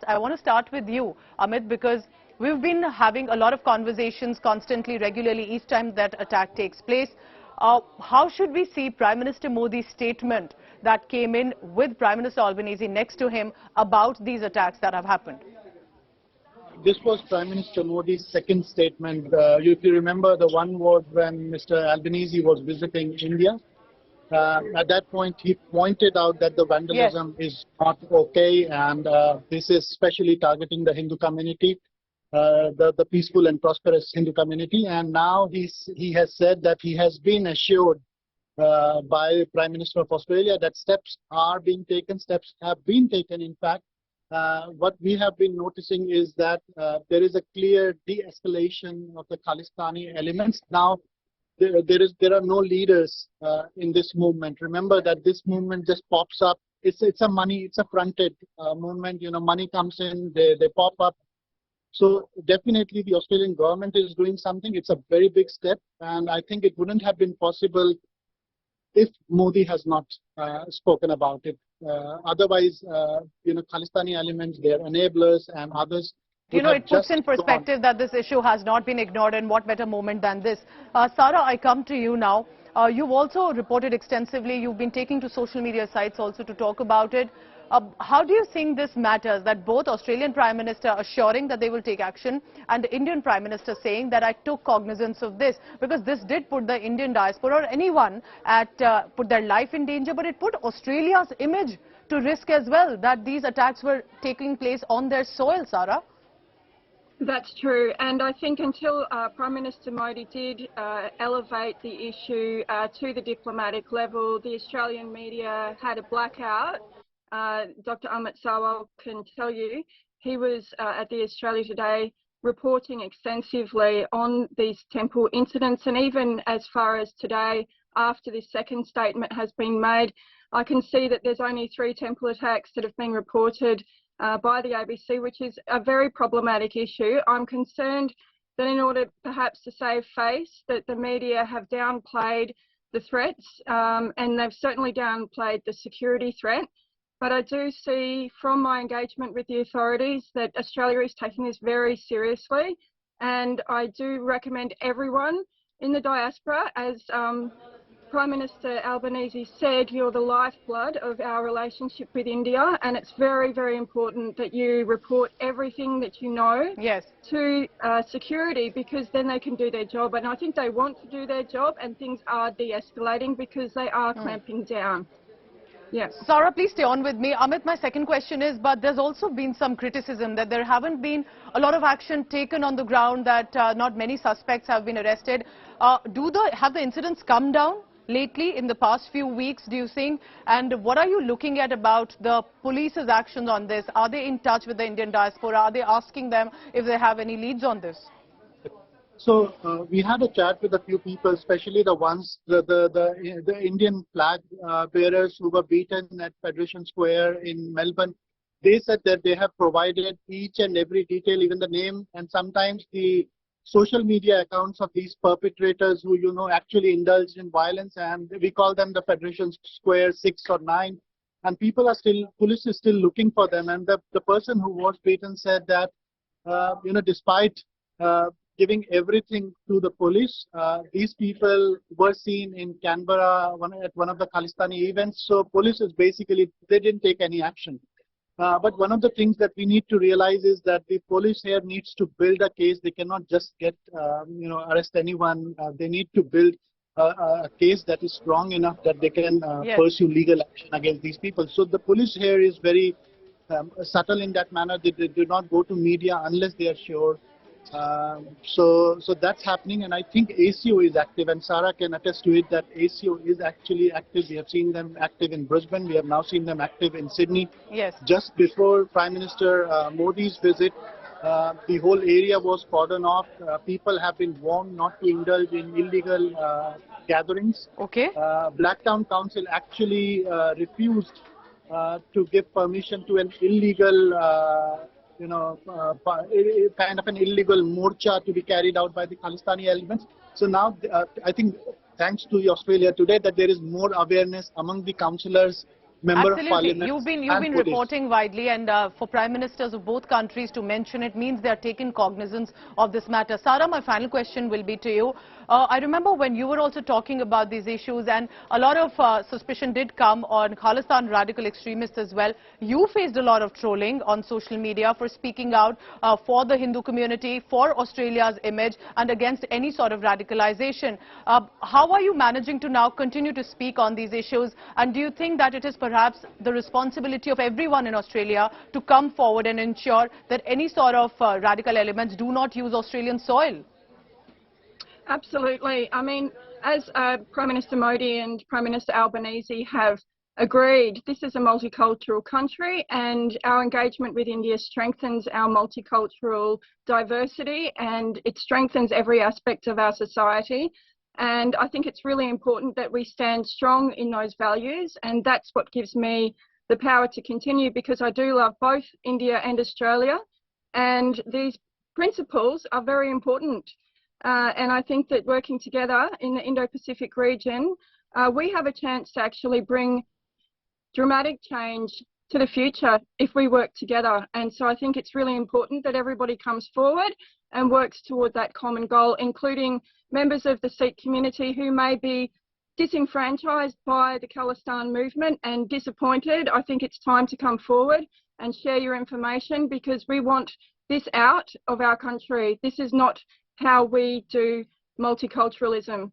I want to start with you, Amit, because we've been having a lot of conversations constantly, regularly, each time that attack takes place. How should we see Prime Minister Modi's statement that came in with Prime Minister Albanese next to him about these attacks that have happened? This was Prime Minister Modi's second statement. If you remember, the one was when Mr. Albanese was visiting India. At that point, he pointed out that the vandalism is not okay, and this is especially targeting the Hindu community, the peaceful and prosperous Hindu community. And now he has said that he has been assured by Prime Minister of Australia that steps are being taken, steps have been taken. In fact, what we have been noticing is that there is a clear de-escalation of the Khalistani elements. Now, there are no leaders in this movement. Remember that this movement just pops up. It's a fronted movement. You know, money comes in, they pop up. So definitely the Australian government is doing something. It's a very big step, and I think it wouldn't have been possible if Modi has not spoken about it. Otherwise, Khalistani elements, their enablers and others. It puts in perspective that this issue has not been ignored, and what better moment than this. Sarah, I come to you now. You've also reported extensively. You've been taking to social media sites also to talk about it. How do you think this matters, that both Australian Prime Minister assuring that they will take action and the Indian Prime Minister saying that I took cognizance of this? Because this did put the Indian diaspora or anyone put their life in danger, but it put Australia's image to risk as well, that these attacks were taking place on their soil, Sarah. That's true, and I think until Prime Minister Modi did elevate the issue to the diplomatic level, the Australian media had a blackout. Dr. Amit Sawal can tell you he was at the Australia Today reporting extensively on these temple incidents, and even as far as today, after this second statement has been made, I can see that there's only 3 temple attacks that have been reported by the ABC, which is a very problematic issue. I'm concerned that in order perhaps to save face, that the media have downplayed the threats, and they've certainly downplayed the security threat. But I do see from my engagement with the authorities that Australia is taking this very seriously, and I do recommend everyone in the diaspora, as Prime Minister Albanese said, you're the lifeblood of our relationship with India, and it's very, very important that you report everything that you know to security, because then they can do their job. And I think they want to do their job, and things are de-escalating because they are clamping down. Yes. Sarah, please stay on with me. Amit, my second question is, but there's also been some criticism that there haven't been a lot of action taken on the ground, that not many suspects have been arrested. Have the incidents come down lately in the past few weeks, do you think? And what are you looking at about the police's actions on this? Are they in touch with the Indian diaspora? Are they asking them if they have any leads on this? So we had a chat with a few people, especially the ones, the Indian flag bearers who were beaten at Federation Square in Melbourne. They said that they have provided each and every detail, even the name, and sometimes the social media accounts of these perpetrators who, actually indulged in violence, and we call them the Federation Square 6 or 9. And police is still looking for them. And the person who was beaten said that, despite giving everything to the police, these people were seen in Canberra at one of the Khalistani events. So police is basically, they didn't take any action. But one of the things that we need to realize is that the police here needs to build a case. They cannot just arrest anyone. They need to build a case that is strong enough that they can pursue legal action against these people. So the police here is very subtle in that manner. They do not go to media unless they are sure. So that's happening, and I think ACO is active, and Sarah can attest to it that ACO is actually active. We have seen them active in Brisbane. We have now seen them active in Sydney. Yes. Just before Prime Minister Modi's visit, the whole area was cordoned off. People have been warned not to indulge in illegal gatherings. Okay. Blacktown Council actually refused to give permission to an illegal kind of an illegal morcha to be carried out by the Khalistani elements. So now I think thanks to Australia Today that there is more awareness among the councillors member of Absolutely. parliament You've been and police. reporting widely, and for prime ministers of both countries to mention it means they are taking cognizance of this matter. Sara, my final question will be to you. I remember when you were also talking about these issues, and a lot of suspicion did come on Khalistan radical extremists as well. You faced a lot of trolling on social media for speaking out for the Hindu community, for Australia's image, and against any sort of radicalization. How are you managing to now continue to speak on these issues, and do you think that it is perhaps the responsibility of everyone in Australia to come forward and ensure that any sort of radical elements do not use Australian soil? Absolutely. I mean, as Prime Minister Modi and Prime Minister Albanese have agreed, this is a multicultural country, and our engagement with India strengthens our multicultural diversity, and it strengthens every aspect of our society. And I think it's really important that we stand strong in those values, and that's what gives me the power to continue, because I do love both India and Australia, and these principles are very important. And I think that working together in the Indo-Pacific region, we have a chance to actually bring dramatic change to the future if we work together. And so I think it's really important that everybody comes forward and works toward that common goal, including members of the Sikh community who may be disenfranchised by the Khalistan movement and disappointed. I think it's time to come forward and share your information, because we want this out of our country. This is not how we do multiculturalism.